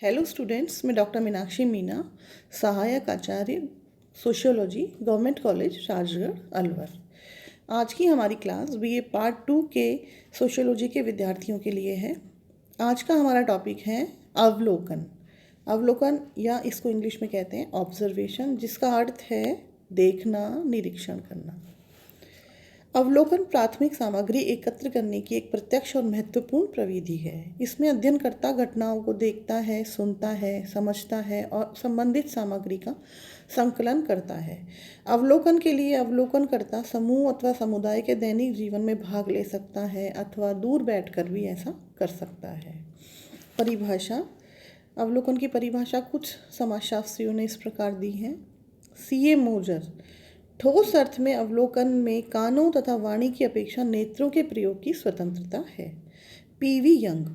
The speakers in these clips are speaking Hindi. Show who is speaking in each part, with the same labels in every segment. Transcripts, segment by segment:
Speaker 1: हेलो स्टूडेंट्स, मैं डॉक्टर मीनाक्षी मीना, सहायक आचार्य sociology, government college Rajgarh Alwar. आज की हमारी क्लास बीए पार्ट 2 के सोशियोलॉजी के विद्यार्थियों के लिए है। आज का हमारा टॉपिक है अवलोकन। अवलोकन या इसको इंग्लिश में कहते हैं ऑब्जर्वेशन, जिसका अर्थ है देखना, निरीक्षण करना। अवलोकन प्राथमिक सामग्री एकत्र करने की एक प्रत्यक्ष और महत्वपूर्ण प्रविधि है। इसमें अध्ययनकर्ता घटनाओं को देखता है, सुनता है, समझता है और संबंधित सामग्री का संकलन करता है। अवलोकन के लिए अवलोकनकर्ता समूह अथवा समुदाय के दैनिक जीवन में भाग ले सकता है अथवा दूर बैठकर भी ऐसा कर सकता है। परिभाषा। अवलोकन की परिभाषा कुछ समाजशास्त्रियों ने इस प्रकार दी है। C.A. मोजर। ठोस अर्थ में अवलोकन में कानों तथा वाणी की अपेक्षा नेत्रों के प्रयोग की स्वतंत्रता है। P.V. यंग।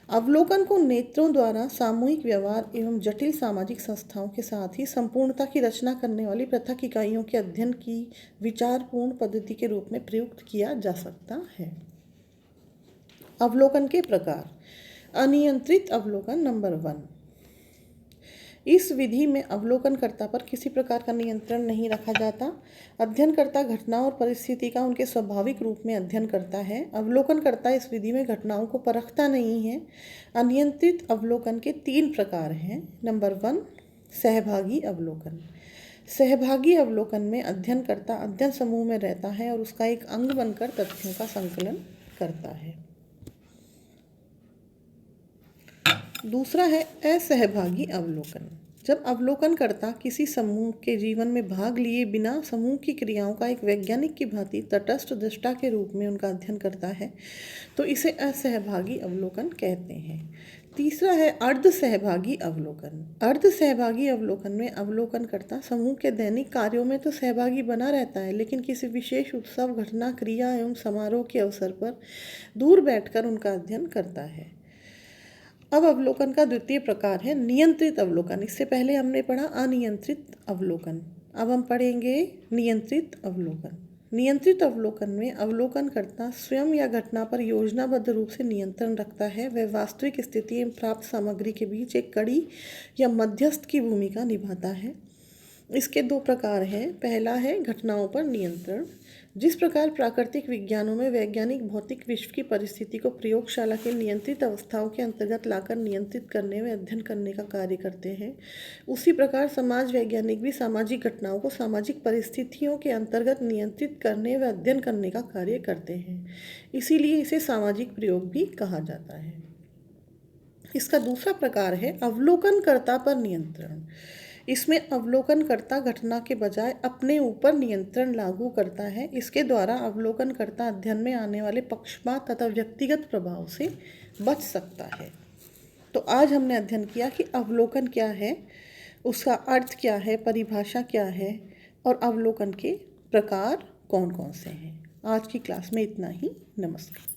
Speaker 1: अवलोकन को नेत्रों द्वारा सामूहिक व्यवहार एवं जटिल सामाजिक संस्थाओं के साथ ही संपूर्णता की रचना करने वाली पृथक इकाइयों के अध्ययन की विचारपूर्ण पद्धति के रूप में प्रयुक्त किया जा सकता है। अवलोकन के प्रकार। अनियंत्रित अवलोकन नंबर 1। इस विधि में अवलोकनकर्ता पर किसी प्रकार का नियंत्रण नहीं रखा जाता। अध्ययनकर्ता घटना और परिस्थिति का उनके स्वाभाविक रूप में अध्ययन करता है। अवलोकनकर्ता इस विधि में घटनाओं को परखता नहीं है। अनियंत्रित अवलोकन के 3 प्रकार हैं। नंबर 1, सहभागी अवलोकन। सहभागी अवलोकन में अध्ययनकर्ता अध्ययन समूह में रहता है और उसका एक अंग बनकर तथ्यों का संकलन करता है। दूसरा है असहभागी अवलोकन। जब अवलोकनकर्ता किसी समूह के जीवन में भाग लिए बिना समूह की क्रियाओं का एक वैज्ञानिक की भांति तटस्थ दृष्टा के रूप में उनका अध्ययन करता है तो इसे असहभागी अवलोकन कहते हैं। तीसरा है अर्ध सहभागी अवलोकन। अर्ध सहभागी अवलोकन में अवलोकनकर्ता समूह के दैनिक कार्यों में तो सहभागी बना रहता है, लेकिन किसी विशेष उत्सव, घटना, क्रिया एवं समारोह के अवसर पर दूर बैठकर उनका अध्ययन करता है। अब अवलोकन का द्वितीय प्रकार है नियंत्रित अवलोकन। इससे पहले हमने पढ़ा अनियंत्रित अवलोकन, अब हम पढ़ेंगे नियंत्रित अवलोकन। नियंत्रित अवलोकन में अवलोकनकर्ता स्वयं या घटना पर योजनाबद्ध रूप से नियंत्रण रखता है। वह वास्तविक स्थिति एवं प्राप्त सामग्री के बीच एक कड़ी या मध्यस्थ की भूमिका निभाता है। इसके 2 प्रकार हैं। पहला है घटनाओं पर नियंत्रण। जिस प्रकार प्राकृतिक विज्ञानों में वैज्ञानिक भौतिक विश्व की परिस्थिति को प्रयोगशाला के नियंत्रित अवस्थाओं के अंतर्गत लाकर नियंत्रित करने व अध्ययन करने का कार्य करते हैं, उसी प्रकार समाज वैज्ञानिक भी सामाजिक घटनाओं को सामाजिक परिस्थितियों के अंतर्गत नियंत्रित करने व अध्ययन करने का कार्य करते हैं। इसीलिए इसे सामाजिक प्रयोग भी कहा जाता है। इसका दूसरा प्रकार है अवलोकनकर्ता पर नियंत्रण। इसमें अवलोकनकर्ता घटना के बजाय अपने ऊपर नियंत्रण लागू करता है। इसके द्वारा अवलोकनकर्ता अध्ययन में आने वाले पक्षपात तथा व्यक्तिगत प्रभाव से बच सकता है। तो आज हमने अध्ययन किया कि अवलोकन क्या है, उसका अर्थ क्या है, परिभाषा क्या है और अवलोकन के प्रकार कौन कौन से हैं। आज की क्लास में इतना ही। नमस्कार।